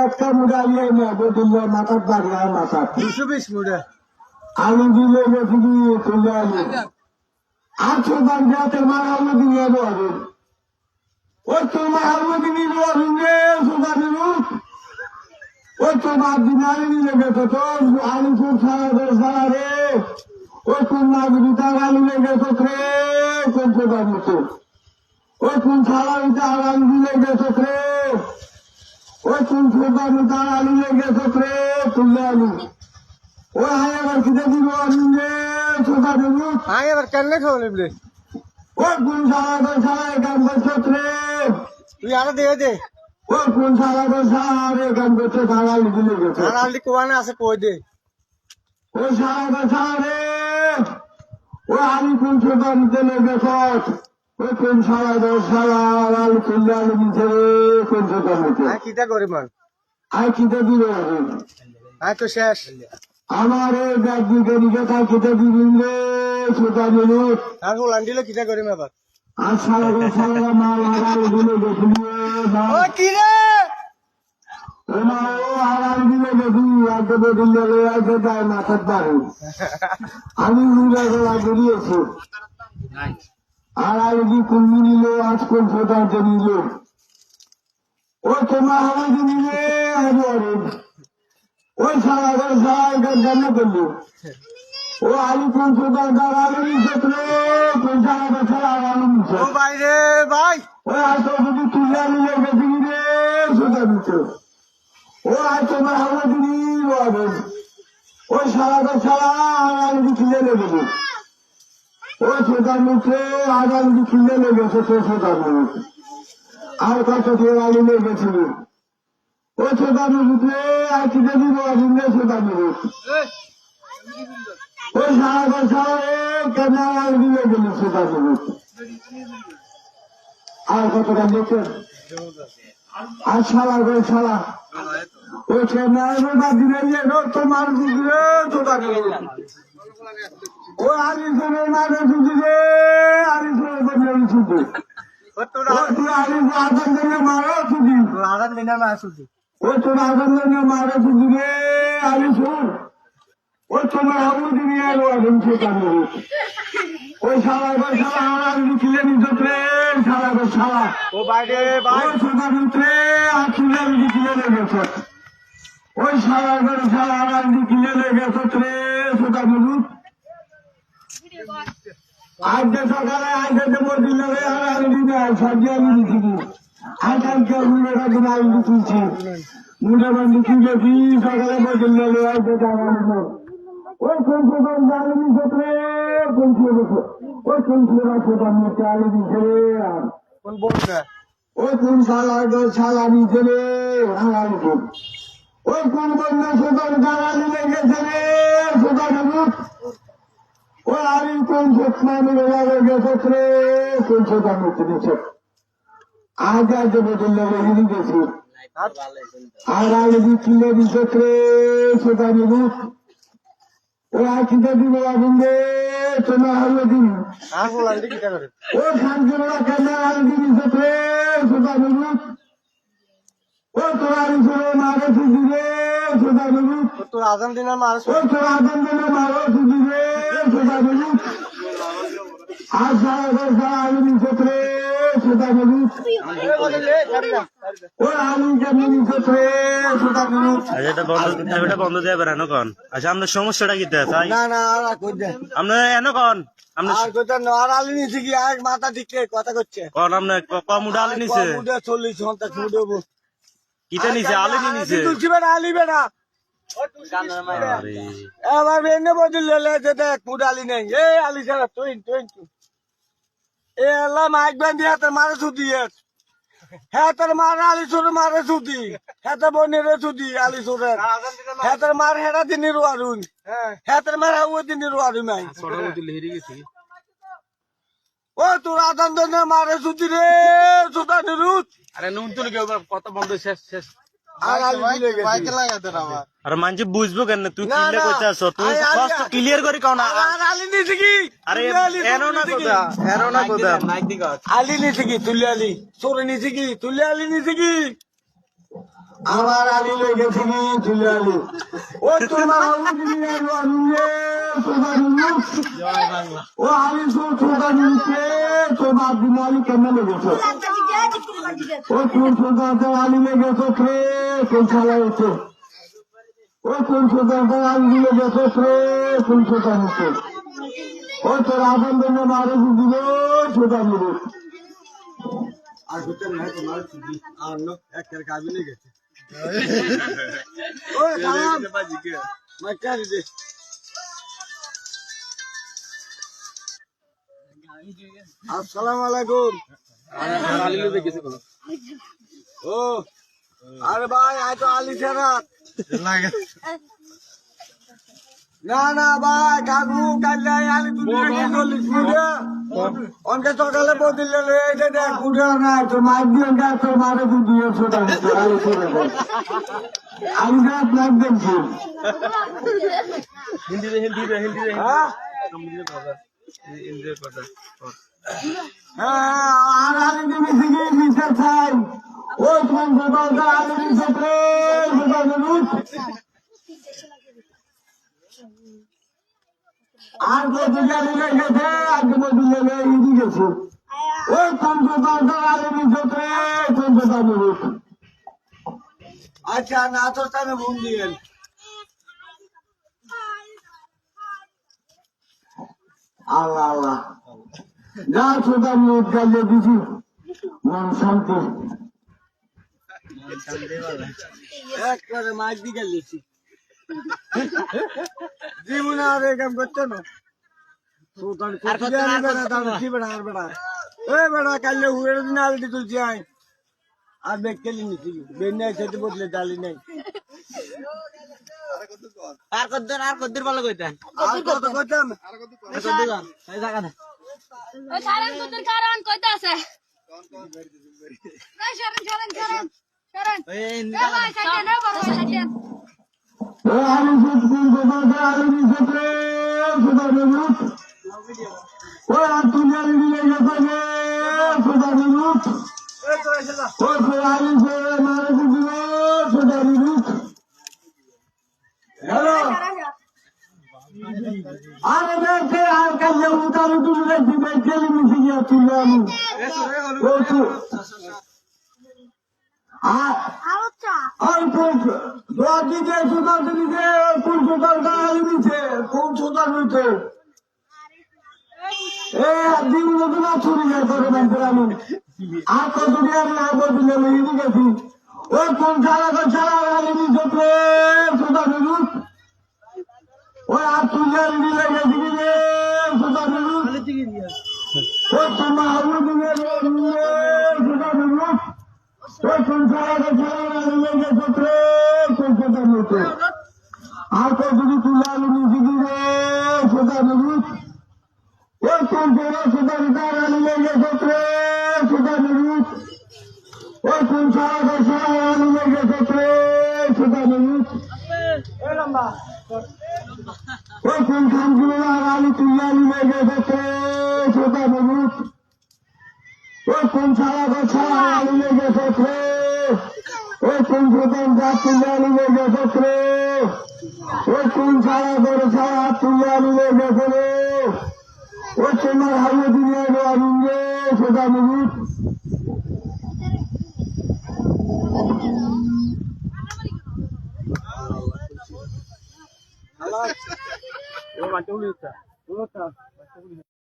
একটা মুড়া নিয়ে নেবে দিলে মাথার দাঁড়ি আর মাথা 220 মুড়া আলু দিলে বেশি দিয়ে তুলে আলু 800 দাম যাতে মার আলু দিয়ে হবে ওই তোমার আলু দিয়ে রে সুগানি রূপ ওই তোমার দিন আলু দিলে গেছে তো আলু খুব সারা রে ওই কোন নাগরিকটা আলু লেগেছে রে কোন প্রধান মতো ওই কোন সালারিটা আলু দিলে গেছে রে ওই কোন প্রধানটা আলু লেগেছে রে তুলে আলু ওই আবার কিনে দিব আলু রে সুগানি রূপ এবার কেন খাওয়ালে ওই কোন সারা গান করছে রে তুই আরো দিয়ে দে ওই কোন সারা গান করছে তারা আলু দিলে গেছে আর আলদি কোয়ানে আছে কই দে ওই সারা ওই আলু কোন প্রধান দিলে গেছে ওই কোন সারা আলু তুলে আলু দিচ্ছে রে কোন প্রধান কিটা করি মান আর কিনে দিব তো শেষ আমার এই ব্যাগ দিকে নিকে তাই কিনে দিবি রে সুগানি রূপ আর হোলান দিলে কিটা করি আবার আর সারা মাল আড়াল দিলে গেছিল ও কি রে আড়াল দিলে গেছি আগে দিলে আগে যায় মাথার দাঁড়ি আমি বেরিয়েছি আড়াল দি কুম্বি নিল আজ কোন ফোটাতে নিল ও তোমার আমাকে নিলে ওই সারা জানা করলো ও আলু কোন ফোটার আলু নিচ্ছে কোন সারা আলু নিচ্ছে ও ভাই রে ভাই ওই আজ যদি তুলে নিলে গেছি রে সোজা নিচ্ছে ও আজ তোমার আমাকে নিল ওই সারা আলু কিনে লেগেছে ওই সোজা নিচ্ছে আজ আলু কিনে লেগেছে সে সোজা নিচ্ছে আর কত আলু লেগেছিল ওই সোজা নিচ্ছে আর কিনে দিব আলু সোজা নিচ্ছে ওই সারা কেন আলু দিয়ে গেল সোজা নিচ্ছে আর কতটা দেখছেন আর সারা ওই কেনা দিলে তোমার বুঝলে সোজা নিল ও আলিসনের মারে শুধু রে আলিসনের বদলে শুধু তুই আলিস আদান দিলে মারো শুধু আদান দিনে না শুধু ও তোর আদান দিলে মারো শুধু রে আলিসুর ও তোমার হাবু দিনে এলো এখন সেটা নেবে ওই সারা আলি কিনে নিত রে সারা ও বাইরে ভাই ওই সোজা নিতে আর কিনে কিনে লেগেছে ওই সারা আলি কিনে লেগেছে রে সোজা নিলু আজকে সকালে আজকে বলছিল আর আমি দিনে সবজি আমি দিচ্ছি আজকালকে মুড়েটা দিন আমি দিচ্ছি মুড়ে বান্ধি কিনেছি সকালে বলছিল আজকে জানানো ওই কোন প্রধান জানি দিচ্ছে কোন ওই কোন প্রধান নিচ্ছে আলু দিচ্ছে আর কোন বলছে ওই কোন শালা দিচ্ছে রে আলু ওই কোন বন্যা প্রধান গাড়ি লেগেছে রে প্রধান ওই আলু কোন সত্যি গেছে রে কোন প্রধান দিচ্ছে আজ আজকে বদল লেগে গেছি আর আলু কিনে দিচ্ছে রে প্রধান ও আজকে দিব আগুনে তোমার আলু দিন আর হোলান দি কিটা করে ও খানজোড়া কেন আলু দিচ্ছে রে সোজা নিল ও তোর আলু ছেড়ে মারে শুধু রে সোজা নিল তোর আদান দিনে মার ও তোর আদান দিলে মারো শুধু রে সোজা নিল আর সারা আলু দিচ্ছে রে সোজা নিল ও আলু কেমন দিচ্ছে রে সোজা নিল এটা বন্ধ দিয়ে বেড়ানো কন আচ্ছা আপনার সমস্যাটা কি তাই না আর কই দে আপনার এনে কন আর কই দে আর আলি নিছি কি এক মাথা দিকে কথা করছে কন আপনার কম উঠা আলি নিছে মুডে 40 ঘন্টা মুডে কিটা নিছে আলি নিছে তুলছি বেটা আলি বেটা এবার এনে বদলে যে দেখ মুডালি নেই এ আলি ছাড়া তুই এ আল্লাহ মাইক বান্ধি হাতে মারে ছুটি হ্যাঁ তোর মার আলি সুর মারে ছুটি হ্যাঁ তোর বোনের ছুটি আলি সুরের হ্যাঁ তোর মার হেরা দিনের ওয়ারুন হ্যাঁ তোর মার হাউ দিনের ওয়ারুন নাই ও তোর আদান দনে মারে ছুটি রে সুতা নিরুত আরে নুন তুলে কেউ কত বন্ধ শেষ আর আলি দিলে গেছে লাগাতে না আমার আর মানছি বুঝবো কেন তুই কিলে কইতাছ তুই ফার্স্ট ক্লিয়ার করি কোন আর আলি নিছে কি আরে এনো না কোদা আলি নিছে কি তুলে আলি সোরে নিছে কি তুলে আলি নিছে কি আমার আলী লেগেছে কি তুলে আলী ও তোমার ও আলী ছোটা নিচ্ছে তোমার দিন আলী কেমন লেগেছে ও কোন ছোটা আলী লেগেছে রে কোন খেলা হচ্ছে ও কোন ছোটা আলী লেগেছে রে কোন ছোটা হচ্ছে ও তোর আদম জন্য মারে দিল ছোটা মিলে আর হচ্ছে না তোমার ছুটি আর লোক একের কাবিনে গেছে ওই সালাম মাইকা দে আসসালামু আলাইকুম ও আরে ভাই আয় তো আলি ছাড়া না না ভাই কাকু কাল আলি তুমি চল্লিশ মিনিট অনকে সকালে বদিলে এটা দেখ কুড়ে নাই তোর মাইক দিয়ে গা তোর মারে দিয়ে ছোটা হচ্ছে আলী ছোটা আমি রাত লাগ দেখছি হ্যাঁ হ্যাঁ আর আলী তুমি শিখে মিশে চাই ও তোমার বাবা আলী মিশে আর বদিলে গেছে আর বদিলে ইদি গেছে ওই কোন বাবা আলী মিশে কোন বাবা আচ্ছা না তো তাহলে ঘুম দিয়েন আল্লাহ আল্লাহ যা ছোটা মিনিট কাজে দিছি মন শান্তি একবারে মাছ দিকে গেছি জীবনে আর এই কাম করতে না কালে হুয়ের দিন আলটি তুলছি আয় আর বেগ কেলি নিচ্ছি বেন্যায় সেটি বদলে ডালি নাই আর কদ্দুর ভালো কইতেন আর কত করতাম কারণ কইতে আছে ও আলী কোন বাবা আলী মিশে ছোটা মিনিট ও আর তুমি আলী দিলে গেছে ছোটা মিনিট ও আলী মারে দিল ছোটা মিনিট হ্যালো আরে দেখে আর কাছে উতারু তুমি দেখি বেচেলি মিশে গিয়া তুলে আমি আর কোন দিকে সুতার দিকে কোন সুতারটা আলী দিছে কোন সুতার হইতে এ দিন মতো না ছুরি যায় করে ব্যাংকের আমি আর কত আর না বলতে ইদি গেছি ওই কোন ছাড়া আলী দিছে সুতার মিনুট ওই আর তুলে দিলে গেছি কি রে সুতার মিনুট ওই তোমার আলু দিলে সুতার মিনুট ওই কোন ছাড়া আলী গেছে কোন সুতার মিনুট আর কত তুলে আলু দিছি কি রে সুতার মিনুট ওই কোন সুতার আলু গেছে সুতার মিনুট ওই কোন ছাড়া আলু গেছে সুতার মিনুট ওই কোন খানগুলো আলু তুলে আলু গেছে ছোটা মিনুট ওই কোন ছাড়া আলু গেছে ওই কোন ছোটান গাছ তুলে আলু গেছে ওই কোন ছাড়া তুলে আলু গেছে রে ওই তোমার হাইয়ে দিলে আলু রে ছোটা মিনুট Halo. Yo, macam ni tak?